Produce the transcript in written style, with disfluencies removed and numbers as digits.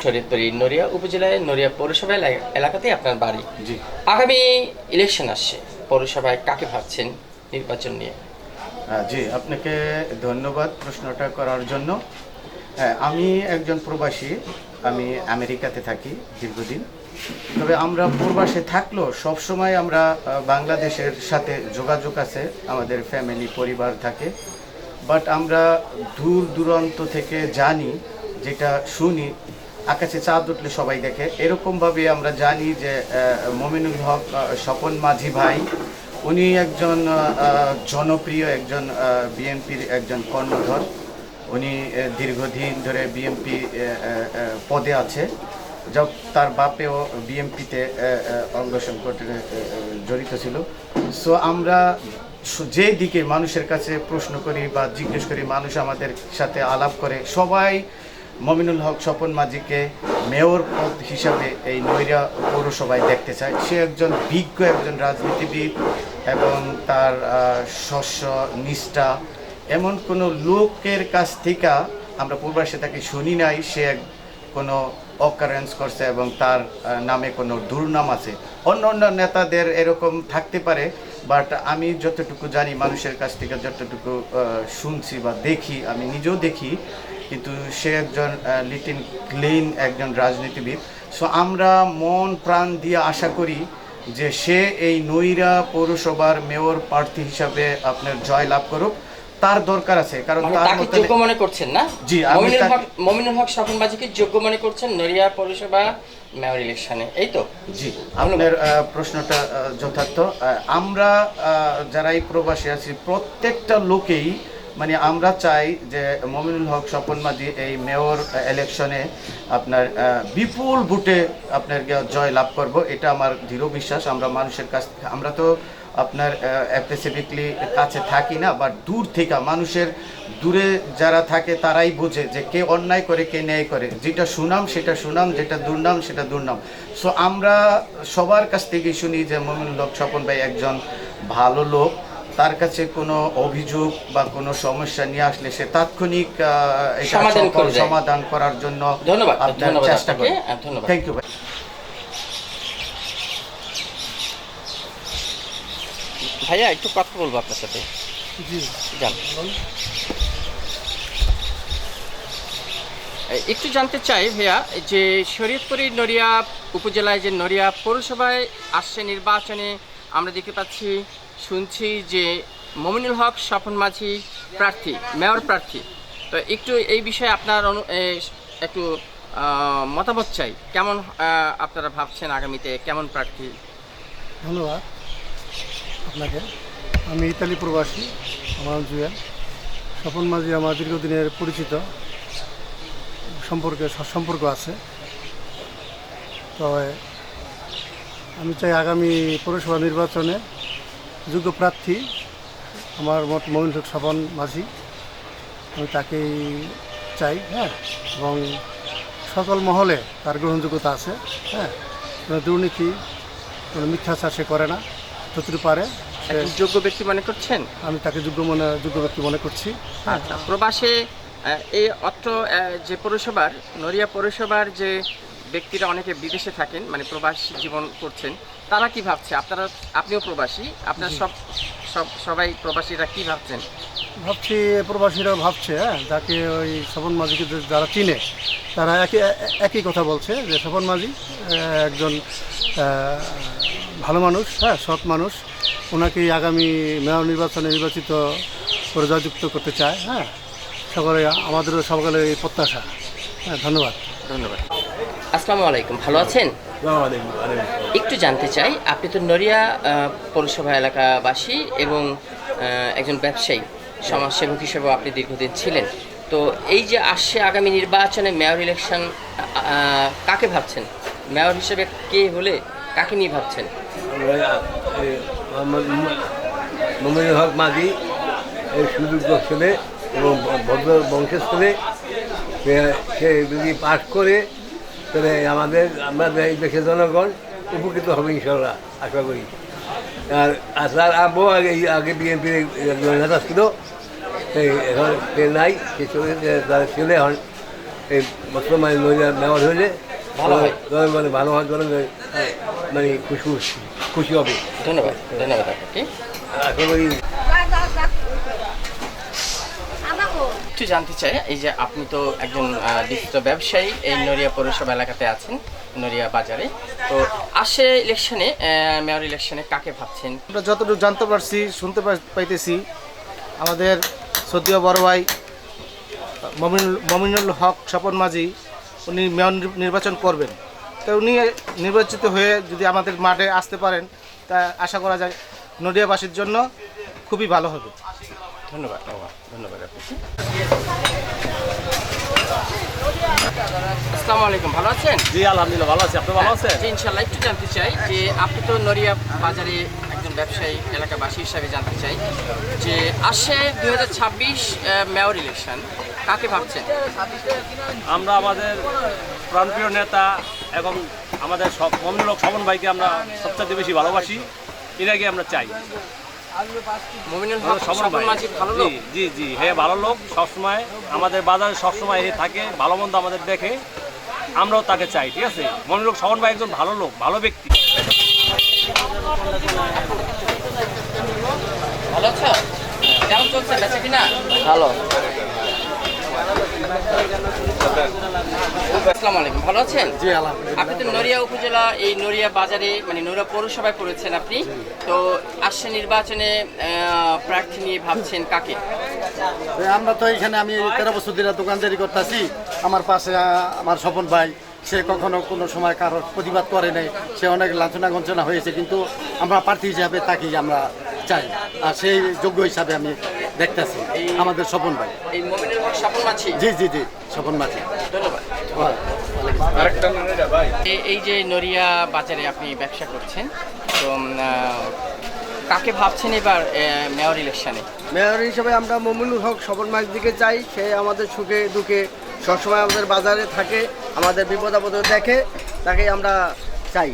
শরীয়তপুর নড়িয়া উপজেলায় নড়িয়া পৌরসভা এলাকাতেই আপনার বাড়ি। জি আগামী ইলেকশন আসছে, পৌরসভায় কাকে ভাবছেন নির্বাচন নিয়ে? জি, আপনাকে ধন্যবাদ প্রশ্নটা করার জন্য। হ্যাঁ, আমি একজন প্রবাসী। আমি আমেরিকাতে থাকি দীর্ঘদিন। তবে আমরা প্রবাসে থাকলেও সবসময় আমরা বাংলাদেশের সাথে যোগাযোগ আছে, আমাদের ফ্যামিলি পরিবার থাকে। বাট আমরা দূর দূরান্ত থেকে জানি, যেটা শুনি, আকাশে চাঁদ উঠলে সবাই দেখে, এরকমভাবে আমরা জানি যে মমিনুল হক স্বপন মাঝি ভাই উনি একজন জনপ্রিয় একজন বিএনপির একজন কর্ণধর। উনি দীর্ঘদিন ধরে বিএনপি পদে আছে। যখন তার বাপেও বিএনপিতে অঙ্গ সংগঠনে জড়িত ছিল। সো আমরা যে দিকে মানুষের কাছে প্রশ্ন করি বা জিজ্ঞেস করি, মানুষ আমাদের সাথে আলাপ করে, সবাই মমিনুল হক স্বপন মাঝিকে মেয়র পদ হিসাবে এই নড়িয়া পৌরসভায় দেখতে চায়। সে একজন বিজ্ঞ একজন রাজনীতিবিদ এবং তার শস্য নিষ্ঠা, এমন কোনো লোকের কাছ থেকে আমরা পূর্বাসে তাকে শুনি নাই সে কোনো অকারেন্স করছে এবং তার নামে কোনো দুর্নাম আছে। অন্য অন্য নেতাদের এরকম থাকতে পারে, বাট আমি যতটুকু জানি, মানুষের কাছ থেকে যতটুকু শুনছি বা দেখি, আমি নিজেও দেখি, কিন্তু সে একজন লিটিল ক্লিন একজন রাজনীতিবিদ। সো আমরা মন প্রাণ দিয়ে আশা করি যে সে এই নড়িয়া পৌরসভার মেয়র প্রার্থী হিসাবে আপনার জয় লাভ করুক। তার দরকার আছে, কারণ তাকে যোগ্য মনে করছেন না? জি, মমিনুল হক স্বপন মাঝিকে যোগ্য মনে করছেন নড়িয়া পৌরসভা মেয়র ইলেকশনে, এই তো? জি, আপনার প্রশ্নটা যথার্থ। আমরা যারা এই প্রবাসী আছি প্রত্যেকটা লোকেই, মানে আমরা চাই যে মমিনুল হক স্বপন মাঝি এই মেয়র ইলেকশনে আপনার বিপুল ভোটে আপনার জয় লাভ করব, এটা আমার দৃঢ় বিশ্বাস। আমরা মানুষের কাছ থেকে, আমরা তো আপনার স্পেসিফিকলি কাছে থাকি না, বাট দূর থেকে মানুষের দূরে যারা থাকে তারাই বোঝে যে কে অন্যায় করে কে ন্যায় করে, যেটা সুনাম সেটা সুনাম, যেটা দুর্নাম সেটা দুর্নাম। সো আমরা সবার কাছ থেকেই শুনি যে মমিনুল হক স্বপন ভাই একজন ভালো লোক। তার কাছে কোনো অভিযোগ বা কোনো সমস্যা নিয়ে আসলে সে তাৎক্ষণিক সমাধান করার জন্য চেষ্টা করে। থ্যাংক ইউ ভাই। ভাইয়া একটু কথা বলবো আপনার সাথে। জি জান, একটু জানতে চাই ভাইয়া, যে শরীয়তপুরের নড়িয়া উপজেলায় যে নড়িয়া পৌরসভায় আসছে নির্বাচনে, আমরা দেখতে পাচ্ছি, শুনছি যে মমিনুল হক স্বপন মাঝি প্রার্থী, মেয়র প্রার্থী। তো একটু এই বিষয়ে আপনার একটু মতামত চাই। কেমন আপনারা ভাবছেন আগামীতে কেমন প্রার্থী? ধন্যবাদ আপনাকে। আমি ইতালি প্রবাসী, আমার নাম জুয়েল। স্বপন মাঝি আমার দীর্ঘদিনের পরিচিত, সম্পর্ক আছে। তবে আমি চাই আগামী পৌরসভা নির্বাচনে যোগ্য প্রার্থী আমার মত মমিনুল হক স্বপন মাঝি, আমি তাকেই চাই। হ্যাঁ, এবং সকল মহলে তার গ্রহণযোগ্যতা আছে। হ্যাঁ, কোনো দুর্নীতি, কোনো মিথ্যাচার সে করে না, যতটুকু পারে। যোগ্য ব্যক্তি মনে করছেন? আমি তাকে যোগ্য ব্যক্তি মনে করছি। আচ্ছা, প্রবাসে এই অত্র যে পৌরসভার, নড়িয়া পৌরসভার যে ব্যক্তিরা অনেকে বিদেশে থাকেন, মানে প্রবাসী জীবন করছেন, তারা কি ভাবছে? আপনিও প্রবাসী, আপনার সবাই প্রবাসীরা কি ভাবছেন? ভাবছি প্রবাসীরা ভাবছে, হ্যাঁ, যাকে ওই স্বপন মাঝিকে যারা চিনে তারা একই কথা বলছে যে স্বপন মাঝি একজন ভালো মানুষ, হ্যাঁ, সৎ মানুষ। ওনাকেই আগামী মেয়র নির্বাচনে নির্বাচিত করে জয়যুক্ত করতে চায়। হ্যাঁ, আমাদেরও সকলের এই প্রত্যাশা। হ্যাঁ, ধন্যবাদ। আসসালামু আলাইকুম, ভালো আছেন? একটু জানতে চাই, আপনি তো নড়িয়া পৌরসভা এলাকাবাসী এবং একজন ব্যবসায়ী, সমাজসেবক হিসেবেও আপনি দীর্ঘদিন ছিলেন। তো এই যে আসছে আগামী নির্বাচনে মেয়র ইলেকশন, কাকে ভাবছেন মেয়র হিসেবে? কে হলে কাকে নিয়ে ভাবছেন? মমিনুল হক মাঝি এই সুযোগ্য ছেলে এবং ভদ্র বংশের ছেলে, সে যদি পাঠ করে তাহলে আমরা এই দেশের জনগণ উপকৃত হবে ইনশাল্লাহ, আশা করি। আর তার আগে বিএনপির নেতা ছিল, এখন সে নাই, সে ছেলে হন এই বর্তমানে নড়িয়া নেওয়ার হলে ভালো হয়। মানে ভালো হওয়ার জন্য মানে খুশি হবে। ধন্যবাদ ধন্যবাদ আপনাকে। আশা করি একটু জানতে চাই, এই যে আপনি তো একজন লিখিত ব্যবসায়ী, এই নড়িয়া পৌরসভা এলাকাতে আছেন, নড়িয়া বাজারে। তো আসে ইলেকশনে, মেয়র ইলেকশনে কাকে ভাবছেন? আমরা যতটুকু জানতে পারছি, শুনতে পাইতেছি, আমাদের সতীয় বড় ভাই মমিনুল হক স্বপন মাঝি উনি মেয়র নির্বাচন করবেন। তো উনি নির্বাচিত হয়ে যদি আমাদের মাঠে আসতে পারেন, তা আশা করা যায় নদিয়াবাসীর জন্য খুবই ভালো হবে। ধন্যবাদ ধন্যবাদ আপনাকে। আসসালামু আলাইকুম, ভালো আছেন? জি আলহামদুলিল্লাহ ভালো আছি, আপনি ভালো আছেন? জি ইনশাল্লাহ। একটু জানতে চাই যে আপনি তো নড়িয়া বাজারে একজন ব্যবসায়ী, এলাকাবাসী হিসাবে জানতে চাই যে আসে 2026 মেয়র ইলেকশন, কাকে ভাবছেন? আমরা আমাদের প্রাণপ্রিয় নেতা এবং আমাদের মমিনুল হক স্বপন ভাইকে আমরা সবচেয়ে বেশি ভালোবাসি, এনাকে আমরা চাই। মমিনুল হক স্বপন স্বপন ভাই মাঝি ভালো লোক। জি জি হ্যাঁ, ভালো লোক, সবসময় আমাদের বাজারে সবসময় এ থাকে, ভালো মন্দ আমাদের দেখে, আমরাও তাকে চাই। ঠিক আছে, মমিনুল হক স্বপন ভাই একজন ভালো লোক, ভালো ব্যক্তি। ভালো আছো? কেমন চলছে বেচা কিনা? ভালো। আসসালামু আলাইকুম, ভালো আছেন? জি আলহামদুলিল্লাহ। আপনি তো নড়িয়া উপজেলা, এই নড়িয়া বাজারে মানে নড়িয়া পৌরসভায় পড়েছেন আপনি। তো আসছে নির্বাচনে প্রার্থী নিয়ে ভাবছেন কাকে? আমরা তো এখানে আমি 13 বছর ধরে দোকানদারি করতেছি। আমার পাশে আমার স্বপন ভাই, সে কখনো কোনো সময় কারোর প্রতিবাদ করে নাই, সে অনেক লাঞ্ছনা গঞ্চনা হয়েছে, কিন্তু আমরা প্রার্থী হিসাবে তাকেই আমরা চাই, আর সেই যোগ্য হিসাবে আমি দেখতেছি আমাদের স্বপন ভাই। এই মমিনুল হক স্বপন মাঝি। জি জি জি, স্বপন মাঝি। ধন্যবাদ। এই যে নড়িয়া বাজারে আপনি ব্যবসা করছেন, তো কাকে ভাবছেন এবার মেয়র ইলেকশনে? মেয়র হিসেবে আমরা মমিনুল হক স্বপন মাঝিকে চাই। সে আমাদের সুখে দুঃখে সবসময় আমাদের বাজারে থাকে, আমাদের বিপদ আপদে দেখে, তাকে আমরা চাই।